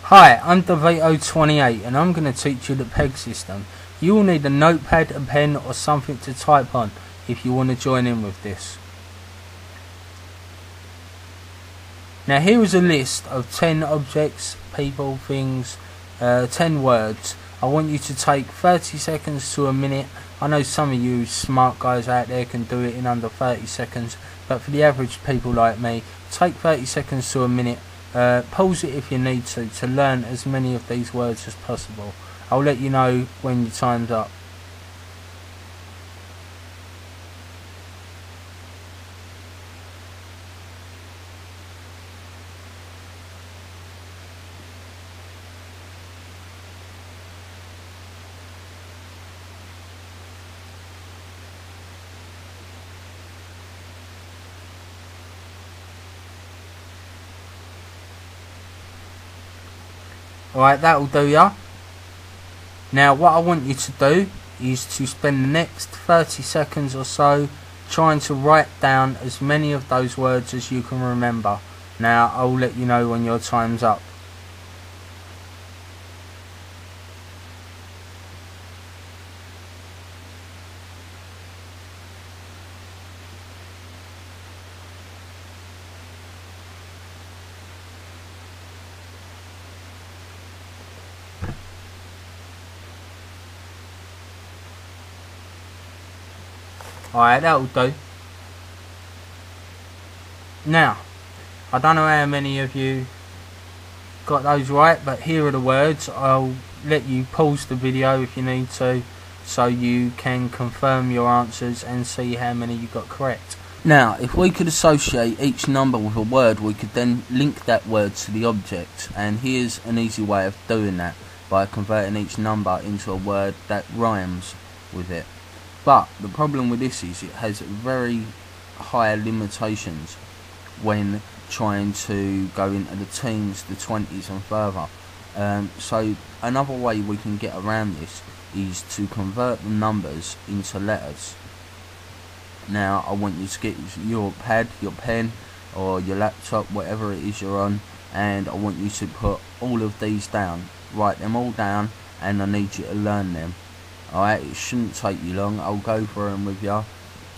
Hi, I'm DeVito28 and I'm going to teach you the peg system. You will need a notepad, a pen or something to type on if you want to join in with this. Now here is a list of 10 objects, people, things, 10 words. I want you to take 30 seconds to a minute. I know some of you smart guys out there can do it in under 30 seconds, but for the average people like me, take 30 seconds to a minute. Pause it if you need to learn as many of these words as possible. I'll let you know when your time's up. Alright, that'll do ya. Now what I want you to do is to spend the next 30 seconds or so trying to write down as many of those words as you can remember. Now I'll let you know when your time's up. Alright, that'll do. Now, I don't know how many of you got those right, but here are the words. I'll let you pause the video if you need to, so you can confirm your answers and see how many you got correct. Now, if we could associate each number with a word, we could then link that word to the object. And here's an easy way of doing that, by converting each number into a word that rhymes with it. But the problem with this is it has very high limitations when trying to go into the teens, the 20s and further. So another way we can get around this is to convert the numbers into letters. Now I want you to get your pad, your pen or your laptop, whatever it is you're on, and I want you to put all of these down. Write them all down and I need you to learn them. Alright, it shouldn't take you long. I'll go through them with you.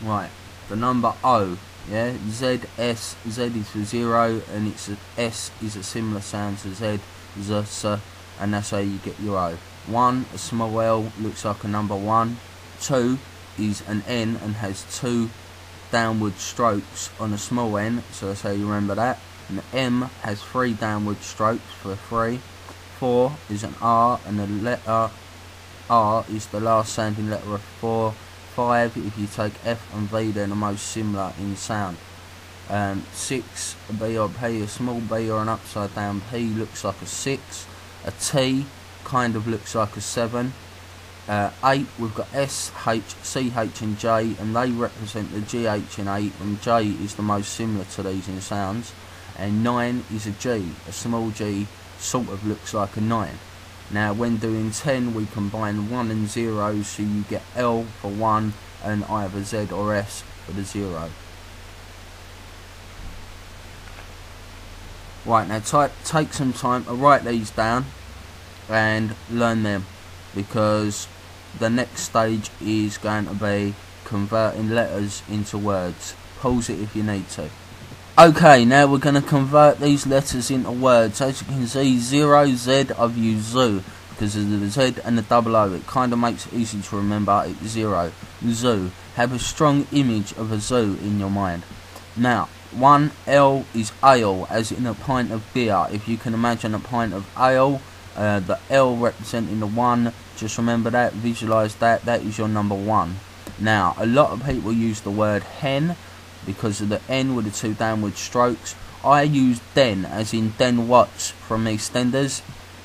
Right, the number O, yeah, Z, S, Z is for 0, and it's a, S is a similar sound to Z, Z, S, and that's how you get your O. 1, a small L, looks like a number 1. 2 is an N and has 2 downward strokes on a small N, so that's how you remember that. And M has 3 downward strokes for 3. 4 is an R, and the letter R is the last sounding letter of 4. 5, if you take F and V, they're the most similar in sound. 6, a B or P, a small B or an upside down P looks like a 6. A T kind of looks like a 7. 8, we've got S, H, C, H and J, and they represent the GH in 8, and J is the most similar to these in sounds. And 9 is a G, a small G sort of looks like a 9. Now when doing 10 we combine 1 and 0, so you get L for 1 and either Z or S for the 0. Right, now take some time to write these down and learn them, because the next stage is going to be converting letters into words. Pause it if you need to. Okay, now we're going to convert these letters into words. As you can see, 0, Z, I've used zoo because of the Z and the double O. It kind of makes it easy to remember. It's 0. Zoo. Have a strong image of a zoo in your mind. Now, 1, L is ale, as in a pint of beer. If you can imagine a pint of ale, the L representing the 1, just remember that, visualise that, that is your number 1. Now, a lot of people use the word hen, because of the N with the 2 downward strokes. I use den, as in Den Watts from EastEnders.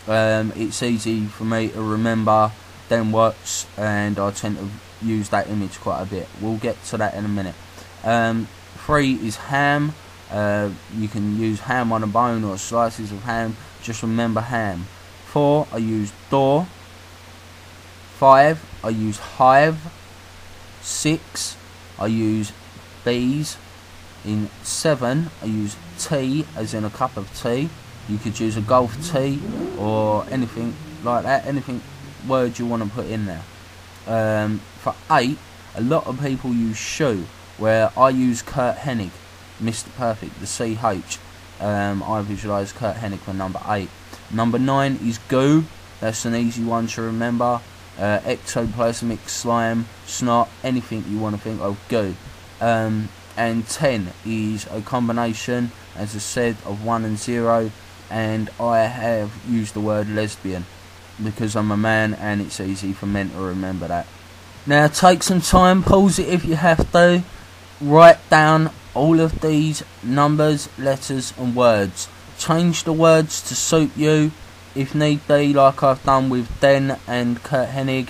It's easy for me to remember Den Watts, and I tend to use that image quite a bit. We'll get to that in a minute. 3 is ham. You can use ham on a bone or slices of ham. Just remember ham. 4, I use door. 5, I use hive. 6, I use bees. In 7, I use tea, as in a cup of tea. You could use a golf tee or anything like that, anything word you want to put in there. For 8, a lot of people use shoe, where I use Kurt Hennig, Mr. Perfect, the CH. I visualise Kurt Hennig for number 8. Number 9 is goo. That's an easy one to remember. Ectoplasmic, slime, snot, anything you want to think of, goo. And 10 is a combination, as I said, of 1 and 0, and I have used the word lesbian because I'm a man and it's easy for men to remember that. Now take some time, pause it if you have to, write down all of these numbers, letters and words. Change the words to suit you if need be, like I've done with Den and Kurt Hennig.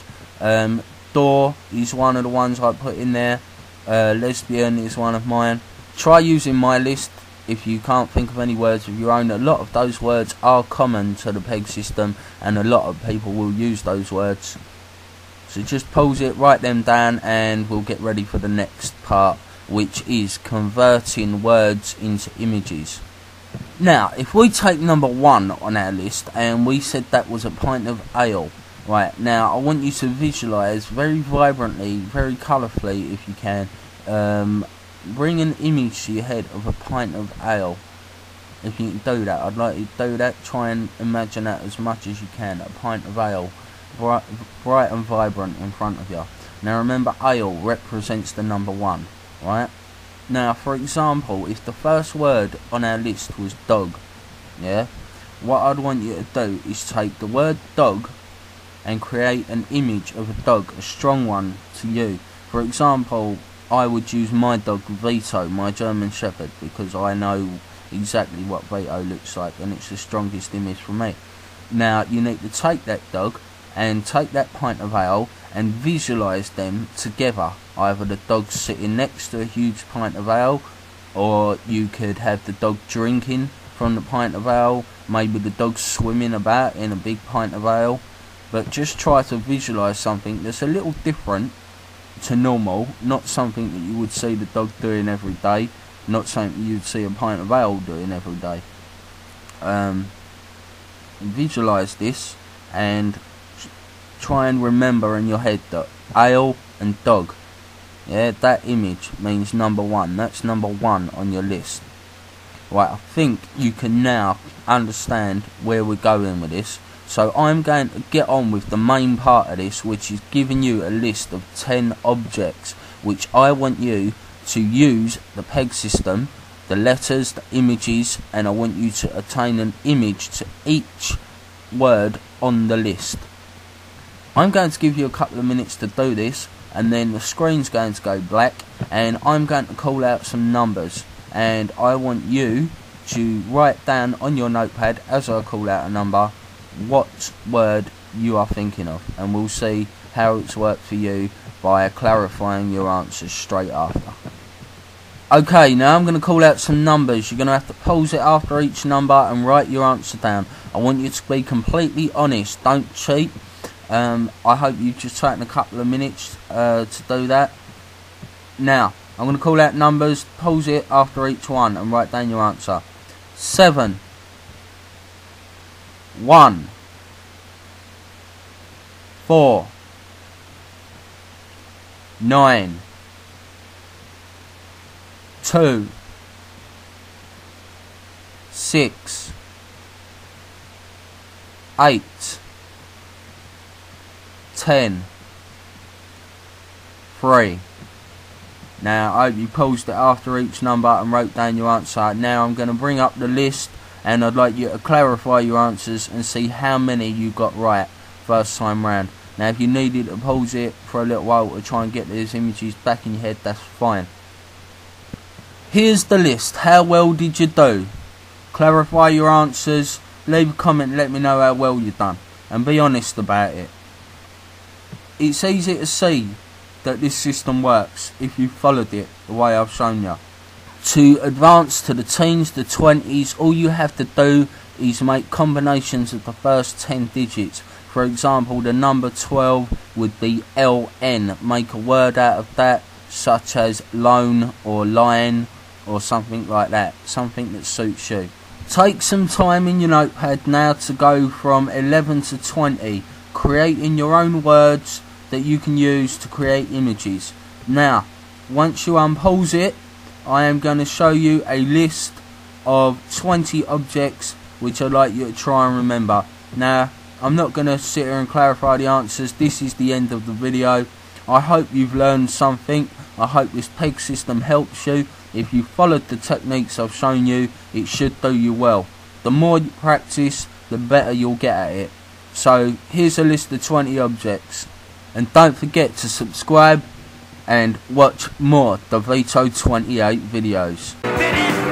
Door is one of the ones I put in there. Lesbian is one of mine. Try using my list if you can't think of any words of your own. A lot of those words are common to the PEG system and a lot of people will use those words. So just pause it, write them down, and we'll get ready for the next part, which is converting words into images. Now, if we take number 1 on our list and we said that was a pint of ale, right, now I want you to visualise very vibrantly, very colourfully if you can, bring an image to your head of a pint of ale. If you can do that, I'd like you to do that. Try and imagine that as much as you can, a pint of ale, bright and vibrant in front of you. Now remember, ale represents the number 1, right? Now, for example, if the first word on our list was dog, yeah, what I'd want you to do is take the word dog and create an image of a dog, a strong one to you. For example, I would use my dog Vito, my German Shepherd, because I know exactly what Vito looks like and it's the strongest image for me. Now, you need to take that dog and take that pint of ale and visualise them together. Either the dog sitting next to a huge pint of ale, or you could have the dog drinking from the pint of ale, maybe the dog swimming about in a big pint of ale. But just try to visualise something that's a little different to normal, not something that you would see the dog doing every day, not something you'd see a pint of ale doing every day. Visualise this and try and remember in your head that ale and dog, yeah, that image means number 1. That's number 1 on your list. Right, I think you can now understand where we're going with this. So I'm going to get on with the main part of this, which is giving you a list of 10 objects which I want you to use the PEG system, the letters, the images, and I want you to attain an image to each word on the list. I'm going to give you a couple of minutes to do this, and then the screen's going to go black and I'm going to call out some numbers, and I want you to write down on your notepad as I call out a number what word you are thinking of, and we'll see how it's worked for you by clarifying your answers straight after. Okay, now I'm going to call out some numbers. You're going to have to pause it after each number and write your answer down. I want you to be completely honest, don't cheat. I hope you've just taken a couple of minutes to do that. Now, I'm going to call out numbers, pause it after each one and write down your answer. 7, 1, 4, 9, 2, 6, 8, 10, 3. Now I hope you paused it after each number and wrote down your answer. Now I'm going to bring up the list and I'd like you to clarify your answers and see how many you got right first time round. Now if you needed to pause it for a little while to try and get these images back in your head, that's fine. Here's the list. How well did you do? Clarify your answers, leave a comment, let me know how well you've done, and be honest about it. It's easy to see that this system works if you followed it the way I've shown you. To advance to the teens, the 20s, all you have to do is make combinations of the first 10 digits. For example, the number 12 would be LN. Make a word out of that, such as loan or lion or something like that. Something that suits you. Take some time in your notepad now to go from 11 to 20, creating your own words that you can use to create images. Now, once you unpause it, I am going to show you a list of 20 objects which I'd like you to try and remember. Now, I'm not going to sit here and clarify the answers. This is the end of the video. I hope you've learned something. I hope this peg system helps you. If you followed the techniques I've shown you, it should do you well. The more you practice, the better you'll get at it. So here's a list of 20 objects. And don't forget to subscribe and watch more DeVito 28 videos.